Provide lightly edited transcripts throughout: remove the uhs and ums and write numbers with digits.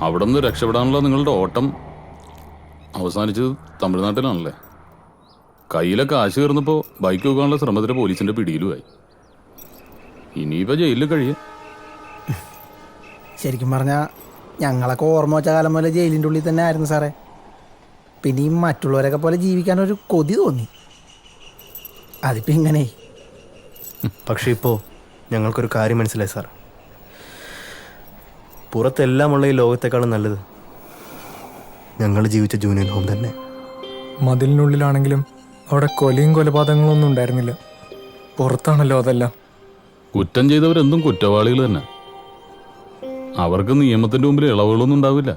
അവിടെ നിന്ന് രക്ഷപ്പെടാനുള്ള നിങ്ങളുടെ ഓട്ടം അവസാനിച്ചത് തമിഴ്നാട്ടിലാണല്ലേ? കയ്യിലെ കാശ് കയറുന്നപ്പോൾ ബൈക്ക് വെക്കാനുള്ള ശ്രമത്തിന് പോലീസിന്റെ പിടിയിലുമായി. ഇനിയിപ്പോൾ ജയിലിൽ കഴിയാം. ശരിക്കും പറഞ്ഞാൽ ഞങ്ങളൊക്കെ ഓർമ്മ വെച്ച കാലം പോലെ ജയിലിൻ്റെ ഉള്ളിൽ തന്നെ ആയിരുന്നു സാറേ. പിന്നെ ഈ മറ്റുള്ളവരൊക്കെ പോലെ ജീവിക്കാനൊരു കൊതി തോന്നി. അതിപ്പോൾ ഇങ്ങനെ. പക്ഷേ ഇപ്പോൾ ഞങ്ങൾക്കൊരു കാര്യം മനസ്സിലായി സാർ. പുറത്തെല്ലാമുള്ള ഈ ലോകത്തെക്കാളും നല്ലത് ഞങ്ങൾ ജീവിച്ച ജൂനിയർ ഹോം തന്നെ. മതിലിനുള്ളിലാണെങ്കിലും അവിടെ കൊലയും കൊലപാതകങ്ങളും ഒന്നും ഉണ്ടായിരുന്നില്ല. പുറത്താണല്ലോ അതെല്ലാം. കുറ്റം ചെയ്തവരെന്തും കുറ്റവാളികൾ തന്നെ. അവർക്ക് നിയമത്തിന്റെ മുമ്പിൽ ഇളവുകളൊന്നും ഉണ്ടാവില്ല.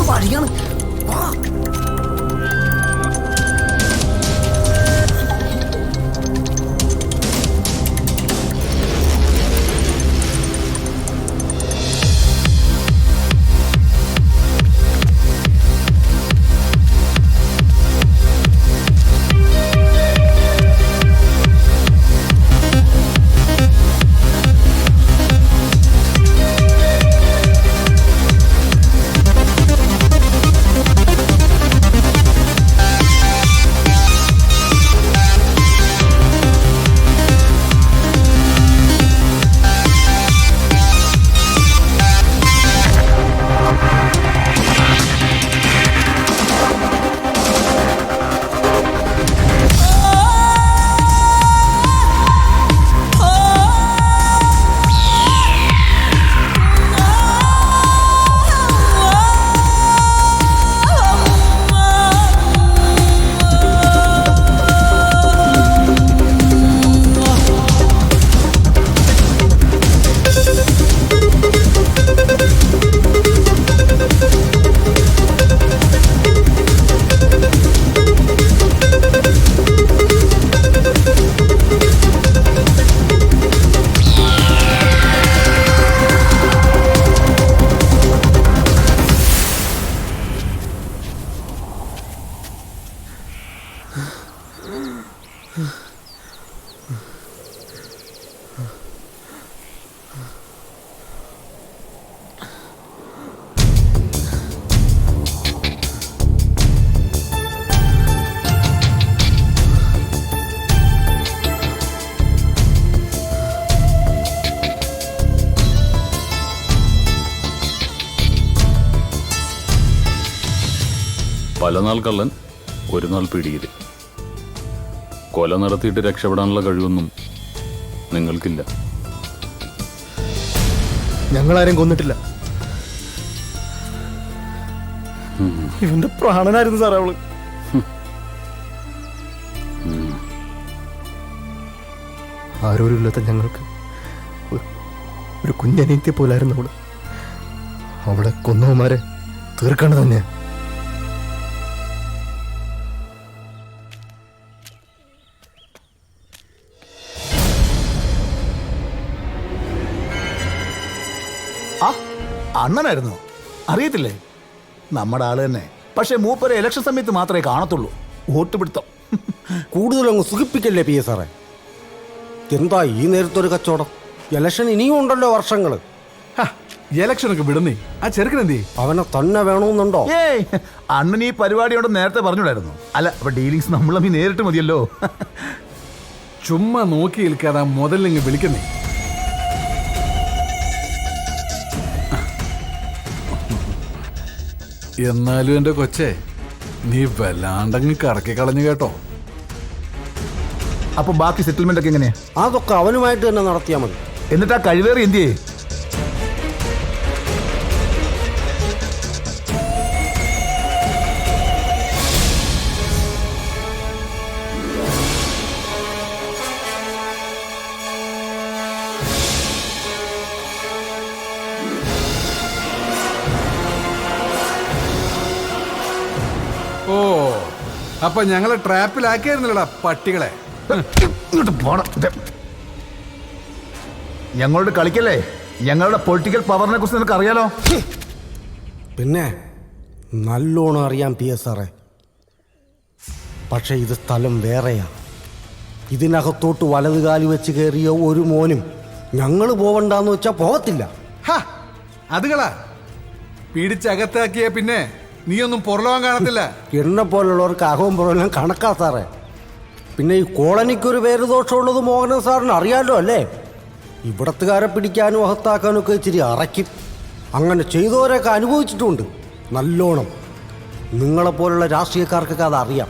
വഴിയാണ്. പല നാൾ കള്ളൻ ഒരു നാൾ പിടിയിൽ. കൊല നടത്തിയിട്ട് രക്ഷപ്പെടാനുള്ള കഴിവൊന്നും നിങ്ങൾക്കില്ല. ഞങ്ങളാരും കൊന്നിട്ടില്ല. ഇവന്റെ പ്രാണനായിരുന്നു സാറേ അവള്. ആരോരും ഇല്ലാത്ത ഞങ്ങൾക്ക് ഒരു കുഞ്ഞനീത്തെ പോലായിരുന്നു അവള്. അവളെ കൊന്നവന്മാരെ തീർക്കേണ്ടത് തന്നെയാ. ആ അണ്ണനായിരുന്നോ? അറിയത്തില്ലേ? നമ്മുടെ ആള് തന്നെ. പക്ഷെ മൂപ്പരെ ഇലക്ഷൻ സമയത്ത് മാത്രമേ കാണത്തുള്ളൂ. വോട്ട് പിടുത്തം. കൂടുതലങ്ങ് സുഖിപ്പിക്കല്ലേ പി എസ് സാറേ. എന്താ ഈ നേരത്തൊരു കച്ചവടം? ഇലക്ഷൻ ഇനിയും ഉണ്ടല്ലോ വർഷങ്ങൾ. ഇലക്ഷനൊക്കെ വിടുന്നേ. ആ ചെറുക്കനെന്തേ? അവനെ തന്നെ വേണമെന്നുണ്ടോ? ഏയ്, അണ്ണൻ ഈ പരിപാടിയോട് നേരത്തെ പറഞ്ഞിടായിരുന്നു. അല്ല, അപ്പൊ ഡീലിങ്സ് നമ്മൾ നേരിട്ട് മതിയല്ലോ. ചുമ്മാ നോക്കി നിൽക്കാതെ മുതലിങ്ങ് വിളിക്കുന്നേ. എന്നാലും എന്റെ കൊച്ചേ, നീ വല്ലാണ്ടങ്ങ് കറക്കി കളഞ്ഞു കേട്ടോ. അപ്പൊ ബാക്കി സെറ്റിൽമെന്റ് ഒക്കെ എങ്ങനെയാ? അതൊക്കെ അവനുമായിട്ട് തന്നെ നടത്തിയാൽ മതി. എന്നിട്ട് ആ കഴിവേറി എന്തിയേ? ഓ, അപ്പൊ ഞങ്ങളെ ട്രാപ്പിലാക്കിയായിരുന്നില്ലടാ പട്ടികളെ. ഇങ്ങോട്ട് പോണം. ഞങ്ങളോട് കളിക്കല്ലേ? ഞങ്ങളുടെ പൊളിറ്റിക്കൽ പവറിനെ കുറിച്ച് നിനക്ക് അറിയാലോ. പിന്നെ നല്ലോണം അറിയാം പി എസ് സാറേ. പക്ഷെ ഇത് സ്ഥലം വേറെയാ. ഇതിനകത്തോട്ട് വലതുകാലി വെച്ച് കയറിയ ഒരു മോനും ഞങ്ങൾ പോവണ്ടെന്ന് വെച്ചാൽ പോകത്തില്ല. അതുകളാ പിടിച്ചകത്താക്കിയ പിന്നെ നീയൊന്നും പുറലോകം കാണത്തില്ല. എന്നെ പോലുള്ളവർക്ക് അകവും പുറമെല്ലാം കണക്കാ സാറേ. പിന്നെ ഈ കോളനിക്കൊരു പേര് ദോഷമുള്ളത് മോഹനൻ സാറിന് അറിയാലോ അല്ലേ? ഇവിടത്തുകാരെ പിടിക്കാനും അകത്താക്കാനും ഒക്കെ ഇച്ചിരി അറയ്ക്കും. അങ്ങനെ ചെയ്തവരൊക്കെ അനുഭവിച്ചിട്ടുണ്ട് നല്ലോണം. നിങ്ങളെപ്പോലുള്ള രാഷ്ട്രീയക്കാർക്കൊക്കെ അതറിയാം.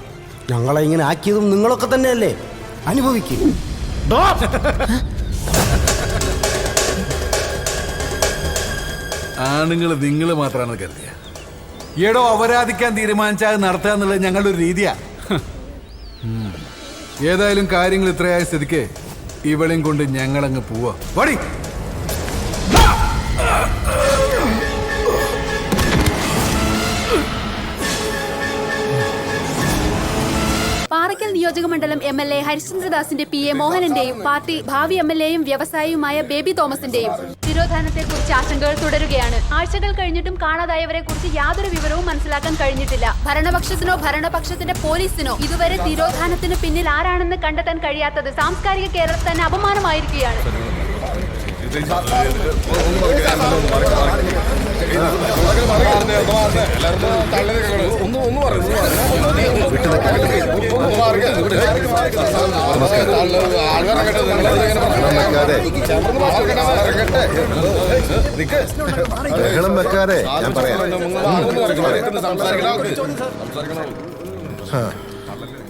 ഞങ്ങളെ ഇങ്ങനെ ആക്കിയതും നിങ്ങളൊക്കെ തന്നെയല്ലേ? അനുഭവിക്കും. ആണുങ്ങൾ നിങ്ങൾ മാത്രമാണ് കരുതിയ. എടോ, അപരാധിക്കാൻ തീരുമാനിച്ചാൽ നടത്തുക എന്നുള്ളത് ഞങ്ങളുടെ ഒരു രീതിയാ. ഏതായാലും കാര്യങ്ങൾ ഇത്രയായ സ്ഥിതിക്ക് ഇവളെയും കൊണ്ട് ഞങ്ങളങ്ങ് പോവാ. വടി. പാറയ്ക്കൽ നിയോജകമണ്ഡലം MLA ഹരിശ്ചന്ദ്രദാസിന്റെ PA മോഹനന്റെയും പാർട്ടി ഭാവി MLAയും വ്യവസായിയുമായ ബേബി തോമസിന്റെയും തിരോധാനത്തെക്കുറിച്ച് ആശങ്കകൾ തുടരുകയാണ്. ആഴ്ചകൾ കഴിഞ്ഞിട്ടും കാണാതായവരെ കുറിച്ച് യാതൊരു വിവരവും മനസ്സിലാക്കാൻ കഴിഞ്ഞിട്ടില്ല. ഭരണപക്ഷത്തിനോ ഭരണപക്ഷത്തിന്റെ പോലീസിനോ ഇതുവരെ തിരോധാനത്തിന് പിന്നിൽ ആരാണെന്ന് കണ്ടെത്താൻ കഴിയാത്തത് സാംസ്കാരിക കേരളത്തിൽ തന്നെ അപമാനമായിരിക്കുകയാണ്. വെക്കാതെ ഞാൻ പറയാം.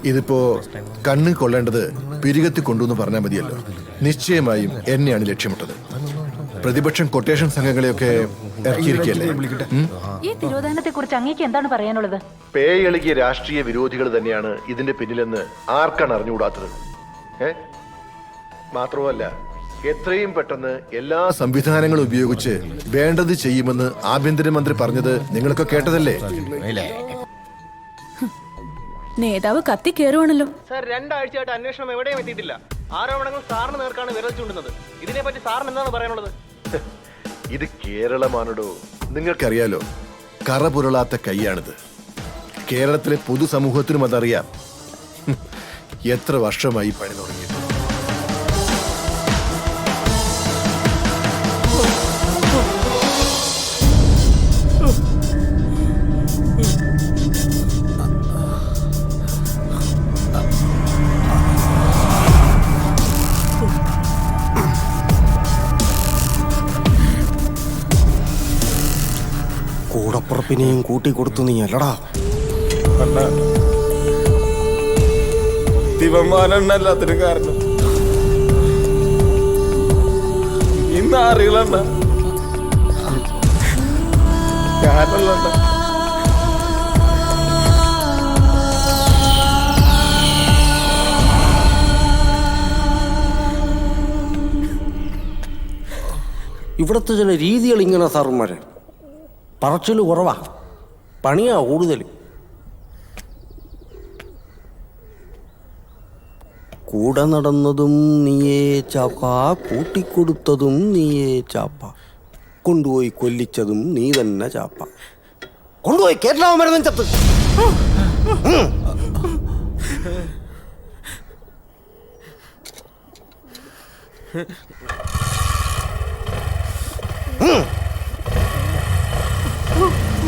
ഇതിപ്പോ കണ്ണ് കൊള്ളേണ്ടത് പിരികത്തി കൊണ്ടുവന്ന് പറഞ്ഞാൽ മതിയല്ലോ. നിശ്ചയമായും എന്നെയാണ് ലക്ഷ്യമിട്ടത്. പ്രതിപക്ഷം കൊട്ടേഷൻ സംഘങ്ങളെയൊക്കെ ഇറക്കിയിരിക്കല്ലേ. ഈ തിരോധാനത്തെ കുറിച്ച് അങ്ങേക്ക് എന്താണ് പറയാനുള്ളത്? പേയെളുകിയ രാഷ്ട്രീയ വിരോധികൾ തന്നെയാണ് ഇതിന്റെ പിന്നിലെന്ന് ആർക്കാണ് അറിഞ്ഞുകൂടാത്തത്? മാത്രമല്ല, എത്രയും പെട്ടെന്ന് എല്ലാ സംവിധാനങ്ങളും ഉപയോഗിച്ച് വേണ്ടത് ചെയ്യുമെന്ന് ആഭ്യന്തരമന്ത്രി പറഞ്ഞത് നിങ്ങളൊക്കെ കേട്ടതല്ലേ? നേതാവ് കത്തി കയറുവാണല്ലോ. സാർ, 2 ആഴ്ചയായിട്ട് അന്വേഷണം എവിടെയും എത്തിയിട്ടില്ല. ആരോപണങ്ങൾ സാറിന് നേർക്കാണ് വിരൽ ചൂണ്ടുന്നത്. ഇതിനെപ്പറ്റി സാറിന് എന്താണ് പറയാനുള്ളത്? ഇത് കേരളമാണോ? നിങ്ങൾക്കറിയാലോ, കറപുരളാത്ത കൈയാണിത്. കേരളത്തിലെ പൊതുസമൂഹത്തിനും അതറിയാം. എത്ര വർഷമായി പണി തുടങ്ങിയത്. കൂടപ്പുറപ്പിനെയും കൂട്ടിക്കൊടുത്തു നീ അല്ലടാ. ദിവന്മാരെണ്ണ എല്ലാത്തിനും കാരണം ഇന്ന് അറികളണ്ട ഞാനല്ലണ്ട. ഇവിടുത്തെ ചില രീതികൾ ഇങ്ങനെ സാറന്മാരെ പറച്ചിൽ കുറവാ, പണിയാ കൂടുതൽ. കൂടെ നടന്നതും നീയേ ചാപ്പ, കൂട്ടിക്കൊടുത്തതും നീയേ ചാപ്പ, കൊണ്ടുപോയി കൊല്ലിച്ചതും നീ തന്നെ ചാപ്പ, കൊണ്ടുപോയി കേരളാവ് മരുന്നും ചത്ത്.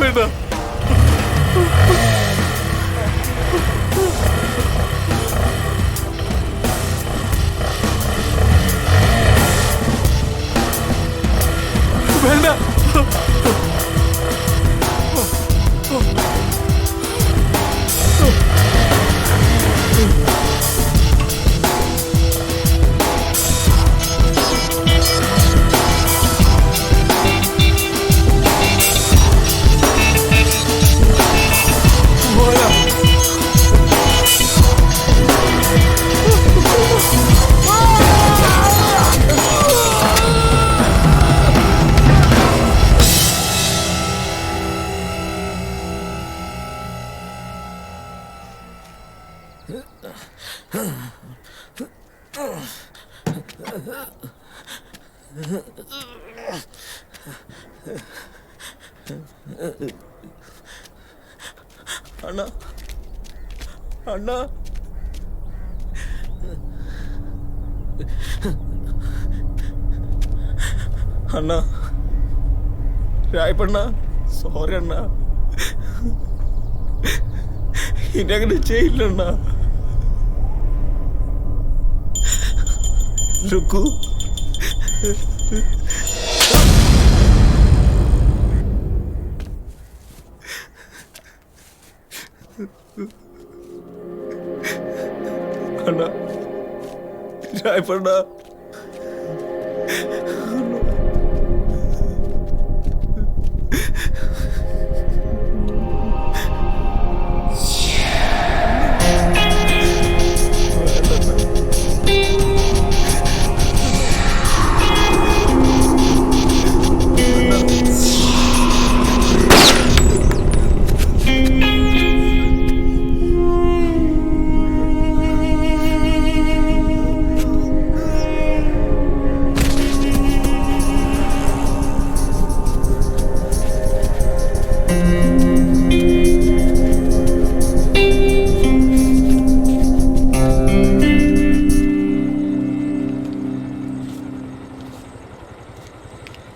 വേണ്ട. വേണ്ട. അണ്ണ അണ്ണ അണ്ണ രായപ്പണ്ണ, സോറി അണ്ണ, ഇനി അങ്ങനെ ചെയ്യില്ലണ്ണ. രുക്കു അണ്ണ, രായപ്പണ്ണ,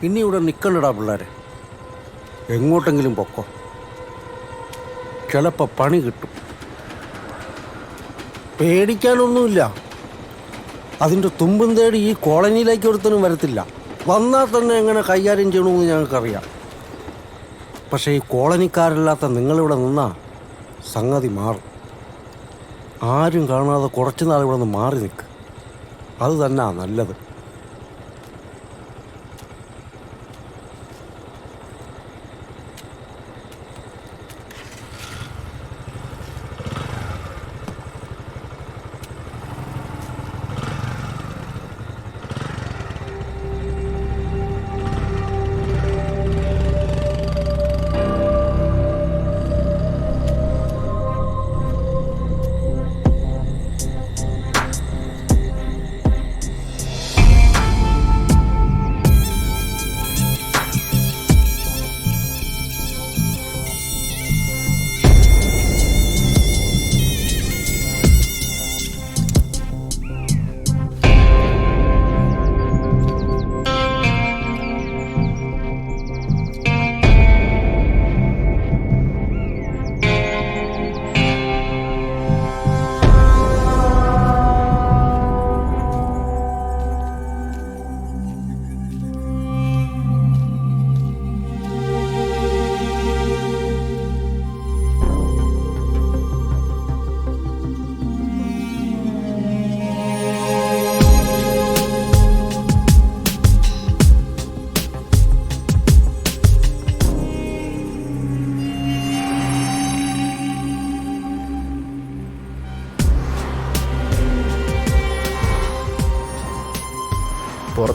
ഇനി ഇവിടെ നിൽക്കണ്ടടാ പിള്ളേരെ, എങ്ങോട്ടെങ്കിലും പൊക്കോ, ചിലപ്പോൾ പണി കിട്ടും. പേടിക്കാനൊന്നുമില്ല. അതിൻ്റെ തുമ്പും തേടി ഈ കോളനിയിലേക്ക് ഒരുത്തനും വരത്തില്ല. വന്നാൽ തന്നെ എങ്ങനെ കൈകാര്യം ചെയ്യണമെന്ന് ഞങ്ങൾക്കറിയാം. പക്ഷേ ഈ കോളനിക്കാരല്ലാത്ത നിങ്ങളിവിടെ നിന്നാൽ സംഗതി മാറും. ആരും കാണാതെ കുറച്ച് നാൾ ഇവിടെ നിന്ന് മാറി നിൽക്കുക, അത് തന്നെയാ നല്ലത്.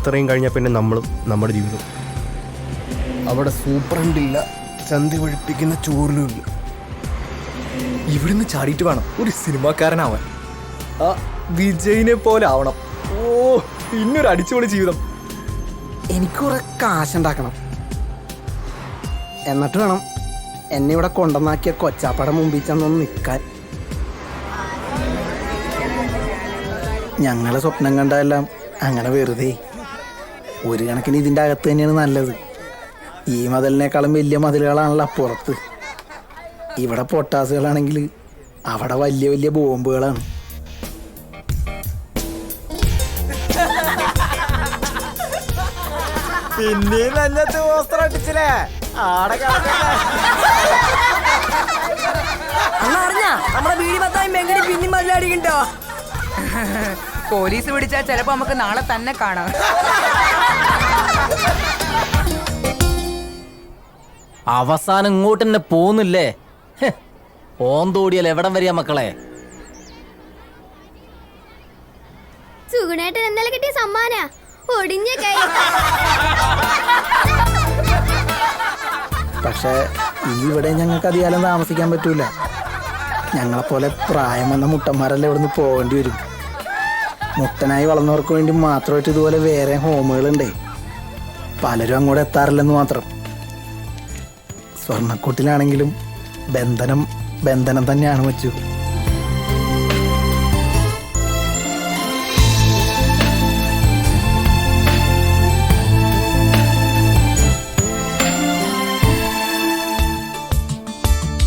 ഇത്രയും കഴിഞ്ഞാൽ പിന്നെ നമ്മളും നമ്മുടെ ജീവിതം. അവിടെ സൂപ്രണ്ടില്ല, ചന്തി ഒഴിപ്പിക്കുന്ന ചോറിലുമില്ല. ഇവിടുന്ന് ചാടിയിട്ട് വേണം ഒരു സിനിമാക്കാരനാവാൻ. ആ വിജയിനെ പോലെ ആവണം. ഓ, പിന്നൊരു അടിച്ചുപൊളി ജീവിതം. എനിക്ക് കുറെ കാശുണ്ടാക്കണം, എന്നിട്ട് വേണം എന്നെ ഇവിടെ കൊണ്ടുവന്നാക്കിയ കൊച്ചാപ്പട മുമ്പിൽ ചെന്നൊന്ന് നിൽക്കാൻ. ഞങ്ങളെ സ്വപ്നം കണ്ടതെല്ലാം അങ്ങനെ വെറുതെ. ഒരു കണക്കിന് ഇതിൻ്റെ അകത്ത് തന്നെയാണ് നല്ലത്. ഈ മതിലിനേക്കാളും വലിയ മതിലുകളാണല്ലോ അപ്പുറത്ത്. ഇവിടെ പൊട്ടാസുകളാണെങ്കിൽ അവിടെ വലിയ വലിയ ബോംബുകളാണ്. പിന്നെയും നല്ല വസ്ത്രം അടിച്ചില്ലേ ആടെ നമ്മുടെ വീടി പത്തായി മെങ്കടി പിന്നി മതിലടിക്കണ്ടോ? പോലീസ് പിടിച്ചാൽ ചിലപ്പോ നമുക്ക് നാളെ തന്നെ കാണാം. അവസാനം ഇങ്ങോട്ട് തന്നെ പോന്നില്ലേ? ഓന്തോടിയാൽ എവിടം വരിക മക്കളെ? സുഗുണേട്ടൻ ഇന്നലെ കിട്ടിയ സമ്മാന ഒടിഞ്ഞ കൈ. പക്ഷേ ഇവിടെ ഞങ്ങൾക്ക് അധികാലം താമസിക്കാൻ പറ്റൂല. ഞങ്ങളെപ്പോലെ പ്രായം വന്ന മുട്ടന്മാരെല്ലാം ഇവിടുന്ന് പോകേണ്ടി വരും. മുട്ടനായി വളർന്നവർക്ക് വേണ്ടി മാത്രമായിട്ട് ഇതുപോലെ വേറെ ഹോമുകളുണ്ടേ. പലരും അങ്ങോട്ട് എത്താറില്ലെന്ന് മാത്രം. സ്വർണ്ണക്കൂട്ടിലാണെങ്കിലും ബന്ധനം തന്നെയാണ് വെച്ചു.